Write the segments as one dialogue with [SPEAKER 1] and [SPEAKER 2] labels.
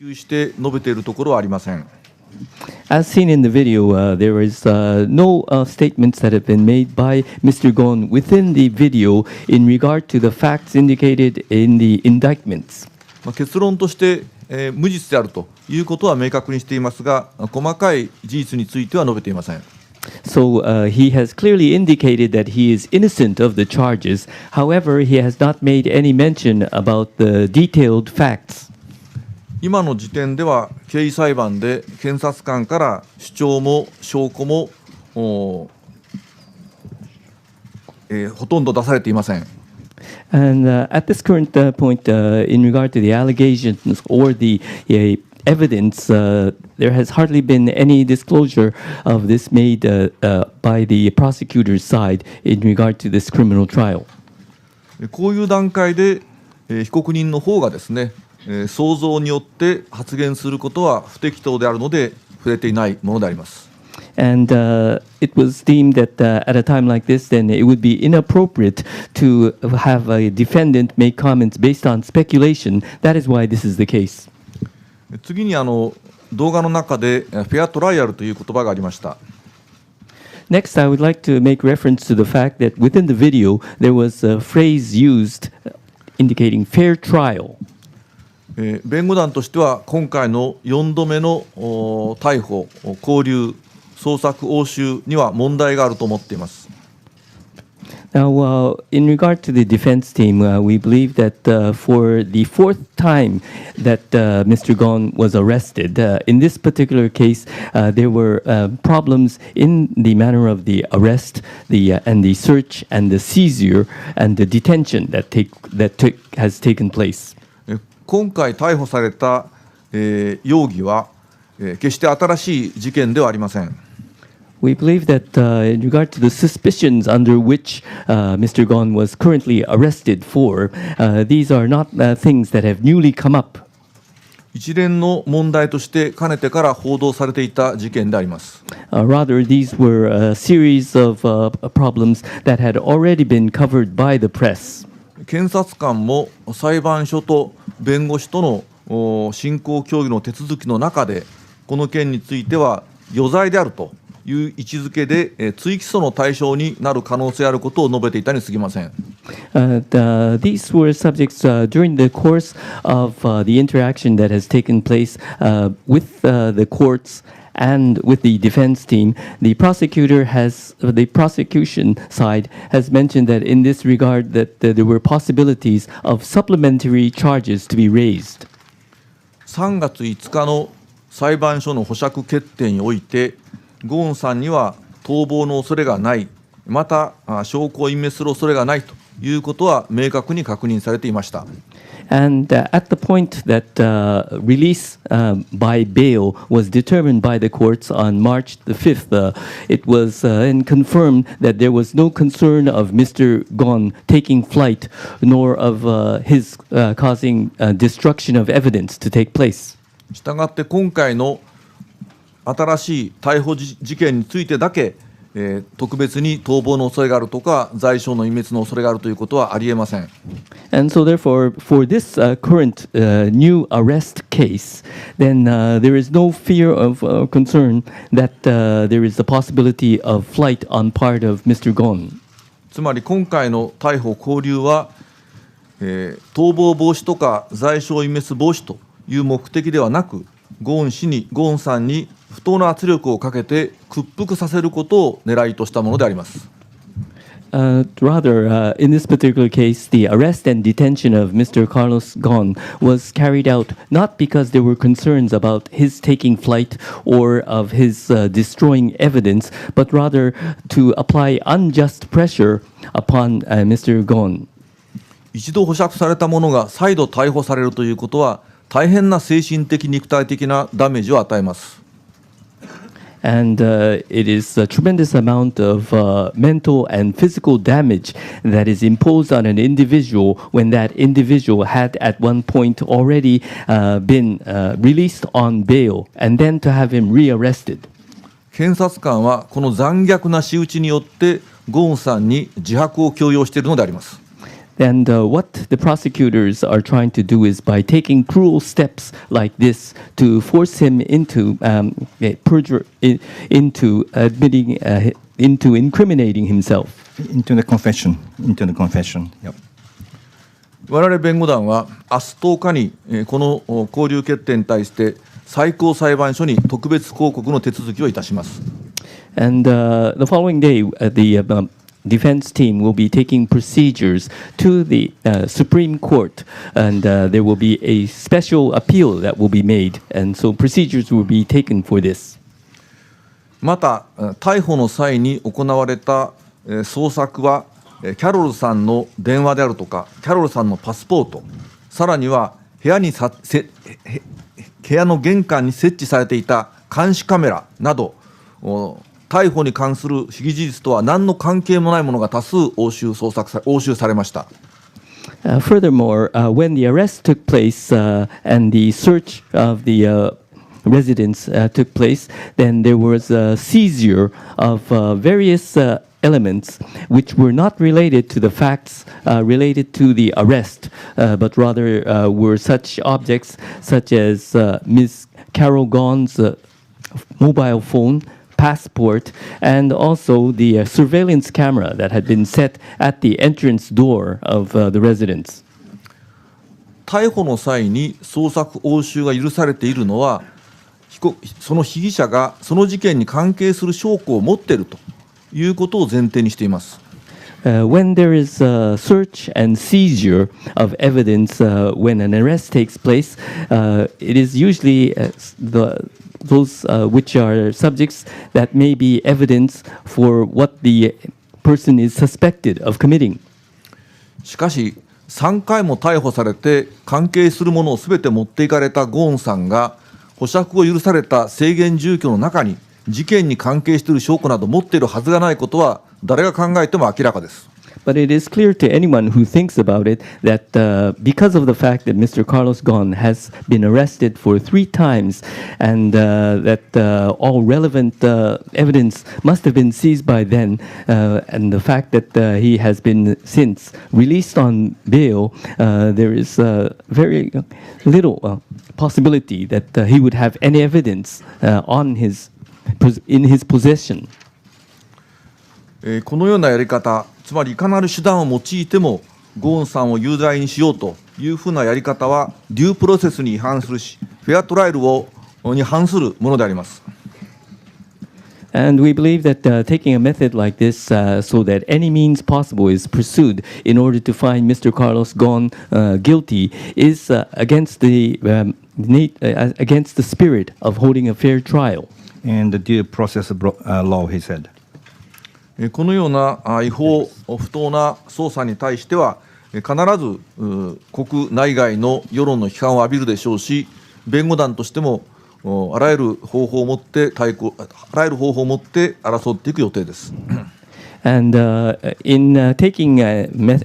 [SPEAKER 1] 及して述べているところはありません。
[SPEAKER 2] As seen in the video, there is no statements that have been made by Mr. Gon within the video in regard to the facts indicated in the indictments.
[SPEAKER 1] 結論として、無実であるということは明確にしていますが、細かい事実については述べていません。
[SPEAKER 2] So he has clearly indicated that he is innocent of the charges. However, he has not made any mention about the detailed facts.
[SPEAKER 1] 今の時点では刑事裁判で検察官から主張も証拠もほとんど出されていません。
[SPEAKER 2] And at this current point, in regard to the allegations or the evidence, there has hardly been any disclosure of this made by the prosecutor's side in regard to this criminal trial.
[SPEAKER 1] こういう段階で被告人の方がですね、想像によって発言することは不適当であるので触れていないものであります。
[SPEAKER 2] And it was deemed that at a time like this, then it would be inappropriate to have a defendant make comments based on speculation. That is why this is the case.
[SPEAKER 1] 次に動画の中でフェアトライアルという言葉がありました。
[SPEAKER 2] Next, I would like to make reference to the fact that within the video there was a phrase used indicating fair trial.
[SPEAKER 1] 弁護団としては今回の4度目の逮捕、勾留、捜索、押収には問題があると思っています。
[SPEAKER 2] Now, in regard to the defense team, we believe that for the fourth time that Mr. Gon was arrested, in this particular case, there were problems in the manner of the arrest, and the search, and the seizure, and the detention that has taken place.
[SPEAKER 1] 今回逮捕された、容疑は、決して新しい事件ではありません。
[SPEAKER 2] We believe that in regard to the suspicions under which Mr. Gon was currently arrested for, these are not things that have newly come up.
[SPEAKER 1] 一連の問題としてかねてから報道されていた事件であります。
[SPEAKER 2] Rather, these were a series of problems that had already been covered by the press.
[SPEAKER 1] 検察官も裁判所と弁護士との進行協議の手続きの中でこの件については余罪であるという位置づけで追起訴の対象になる可能性あることを述べていたに過ぎません。
[SPEAKER 2] These were subjects during the course of the interaction that has taken place with the courts and with the defense team. The prosecution side has mentioned that in this regard that there were possibilities of supplementary charges to be raised.
[SPEAKER 1] 3月5日の裁判所の保釈決定においてゴーンさんには逃亡の恐れがない、また証拠を隠滅する恐れがないということは明確に確認されていました。
[SPEAKER 2] And at the point that release by bail was determined by the courts on March the 5th, it was confirmed that there was no concern of Mr. Gon taking flight, nor of his causing destruction of evidence to take place.
[SPEAKER 1] したがって今回の新しい逮捕事件についてだけ、特別に逃亡の恐れがあるとか財産の隠滅の恐れがあるということはありえません。
[SPEAKER 2] And so therefore, for this current new arrest case, then there is no fear of concern that there is a possibility of flight on part of Mr. Gon.
[SPEAKER 1] つまり今回の逮捕勾留は、逃亡防止とか財産隠滅防止という目的ではなく、ゴーンさんに不当な圧力をかけて屈服させることを狙いとしたものであります。
[SPEAKER 2] Rather, in this particular case, the arrest and detention of Mr. Carlos Gon was carried out not because there were concerns about his taking flight or of his destroying evidence, but rather to apply unjust pressure upon Mr. Gon.
[SPEAKER 1] 一度保釈された者が再度逮捕されるということは大変な精神的肉体的なダメージを与えます。
[SPEAKER 2] And it is a tremendous amount of mental and physical damage that is imposed on an individual when that individual had at one point already been released on bail, and then to have him rearrested.
[SPEAKER 1] 検察官はこの残虐な仕打ちによってゴーンさんに自白を強要しているのであります。
[SPEAKER 2] And what the prosecutors are trying to do is by taking cruel steps like this to force him into into admitting, into incriminating himself.
[SPEAKER 3] Into the confession. Yep.
[SPEAKER 1] 我々弁護団は明日10日にこの勾留決定に対して最高裁判所に特別抗告の手続きをいたします。
[SPEAKER 2] And the following day, the defense team will be taking procedures to the Supreme Court, and there will be a special appeal that will be made, and so procedures will be taken for this.
[SPEAKER 1] また逮捕の際に行われた捜索はキャロルさんの電話であるとかキャロルさんのパスポート、さらには部屋の玄関に設置されていた監視カメラなど逮捕に関する被疑事実とは何の関係もないものが多数押収されました。
[SPEAKER 2] Furthermore, when the arrest took place and the search of the residence took place, then there was a seizure of various elements which were not related to the facts related to the arrest, but rather were such objects such as Ms. Carol Gaughan's mobile phone, passport, and also the surveillance camera that had been set at the entrance door of the residence.
[SPEAKER 1] 逮捕の際に捜索押収が許されているのはその被疑者がその事件に関係する証拠を持っているということを前提にしています。
[SPEAKER 2] When there is a search and seizure of evidence when an arrest takes place, it is usually those which are subjects that may be evidence for what the person is suspected of committing.
[SPEAKER 1] しかし3回も逮捕されて関係するものをすべて持っていかれたゴーンさんが保釈を許された制限住居の中に事件に関係している証拠など持っているはずがないことは誰が考えても明らかです。
[SPEAKER 2] But it is clear to anyone who thinks about it that because of the fact that Mr. Carlos Ghosn has been arrested for 3 times and that all relevant evidence must have been seized by then, and the fact that he has been since released on bail, there is very little possibility that he would have any evidence in his possession.
[SPEAKER 1] このようなやり方、つまりいかなる手段を用いてもゴーンさんを有罪にしようというふうなやり方はデュープロセスに違反するし、フェアトライルに反するものであります。
[SPEAKER 2] And we believe that taking a method like this so that any means possible is pursued in order to find Mr. Carlos Ghosn guilty is against the spirit of holding a fair trial.
[SPEAKER 3] And the due process law, he said.
[SPEAKER 1] このような違法不当な捜査に対しては必ず国内外の世論の批判を浴びるでしょうし、弁護団としてもあらゆる方法を持って争っていく予定です。
[SPEAKER 2] And in taking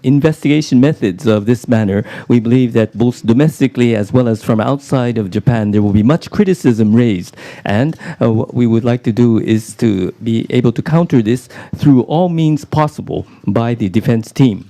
[SPEAKER 2] investigation methods of this manner, we believe that both domestically as well as from outside of Japan, there will be much criticism raised. And what we would like to do is to be able to counter this through all means possible by the defense team.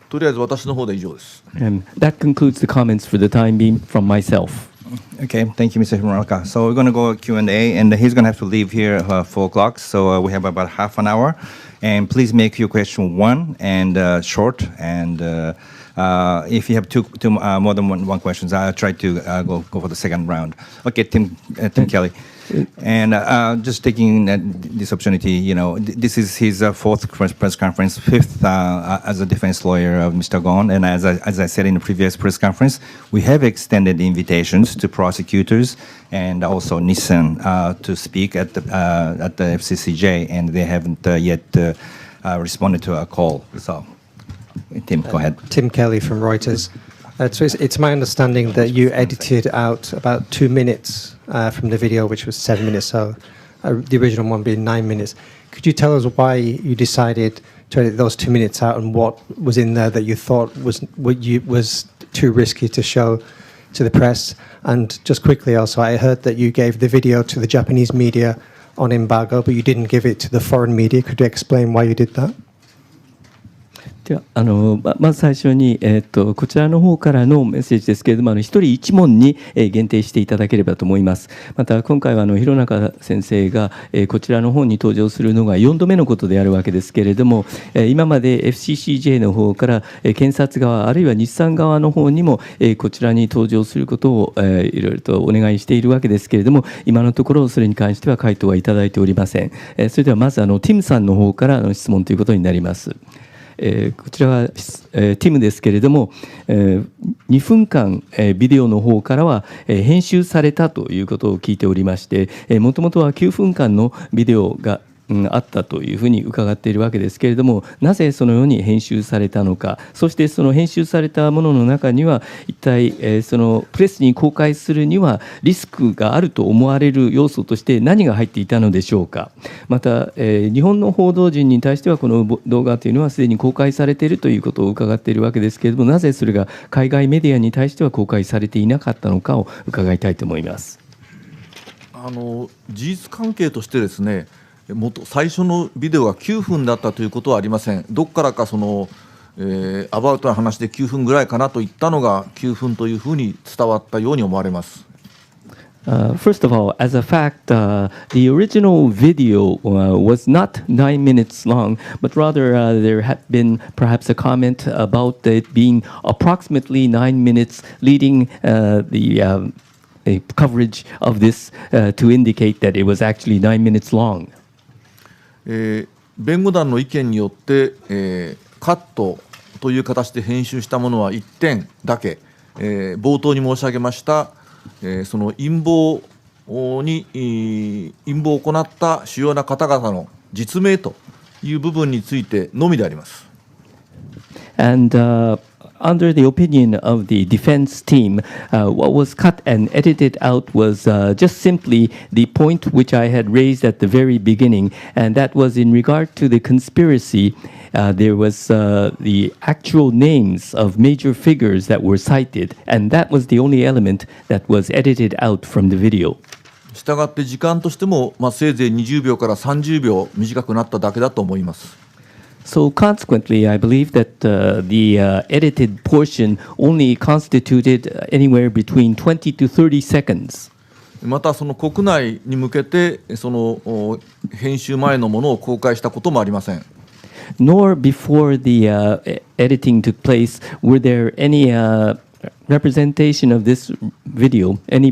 [SPEAKER 1] とりあえず私の方で以上です。
[SPEAKER 2] And that concludes the comments for the time being from myself.
[SPEAKER 3] Okay, thank you, Mr. Himaraka. So we're going to go Q&A, and he's going to have to leave here 4 o'clock, so we have about half an hour. And please make your question one and short, and if you have more than one questions, I'll try to go for the second round. Okay, Tim Kelly. And just taking this opportunity, this is his 4th press conference, 5th as a defense lawyer of Mr. Ghosn. And as I said in the previous press conference, we have extended invitations to prosecutors and also Nissan to speak at the FCCJ, and they haven't yet responded to our call. So, Tim, go ahead.
[SPEAKER 4] Tim Kelly from Reuters. So it's my understanding that you edited out about 2 minutes from the video, which was 7 minutes, so the original one being 9 minutes. Could you tell us why you decided to edit those 2 minutes out and what was in there that you thought was too risky to show to the press? And just quickly also, I heard that you gave the video to the Japanese media on embargo, but you didn't give it to the foreign media. Could you explain why you did that?
[SPEAKER 2] ではまず最初に、こちらの方からのメッセージですけれども、一人一問に、限定していただければと思います。また今回は弘中先生が、こちらの方に登場するのが4度目のことであるわけですけれども、今まで FCCJ の方から、検察側あるいは日産側の方にも、こちらに登場することを、いろいろとお願いしているわけですけれども、今のところそれに関しては回答はいただいておりません。それではまずティムさんの方からの質問ということになります。こちらは、ティムですけれども、2分間、ビデオの方からは、編集されたということを聞いておりまして、もともとは9分間のビデオがあったというふうに伺っているわけですけれども、なぜそのように編集されたのか、そしてその編集されたものの中には一体、そのプレスに公開するにはリスクがあると思われる要素として何が入っていたのでしょうか。また、日本の報道陣に対してはこの動画というのはすでに公開されているということを伺っているわけですけれども、なぜそれが海外メディアに対しては公開されていなかったのかを伺いたいと思います。
[SPEAKER 1] 事実関係としてですね、最初のビデオが9分だったということはありません。どこからかアバウトな話で9分ぐらいかなと言ったのが9分というふうに伝わったように思われます。
[SPEAKER 2] First of all, as a fact, the original video was not 9 minutes long, but rather there had been perhaps a comment about it being approximately 9 minutes, leading the coverage of this to indicate that it was actually 9 minutes long.
[SPEAKER 1] 弁護団の意見によって、カットという形で編集したものは1点だけ、冒頭に申し上げました、その陰謀を行った主要な方々の実名という部分についてのみであります。
[SPEAKER 2] And under the opinion of the defense team, what was cut and edited out was just simply the point which I had raised at the very beginning, and that was in regard to the conspiracy. There was the actual names of major figures that were cited, and that was the only element that was edited out from the video.
[SPEAKER 1] したがって時間としても、せいぜい20秒から30秒短くなっただけだと思います。
[SPEAKER 2] So consequently, I believe that the edited portion only constituted anywhere between 20 to 30 seconds.
[SPEAKER 1] またその国内に向けてその編集前のものを公開したこともありません。
[SPEAKER 2] Nor before the editing took place were there any representation of this video, any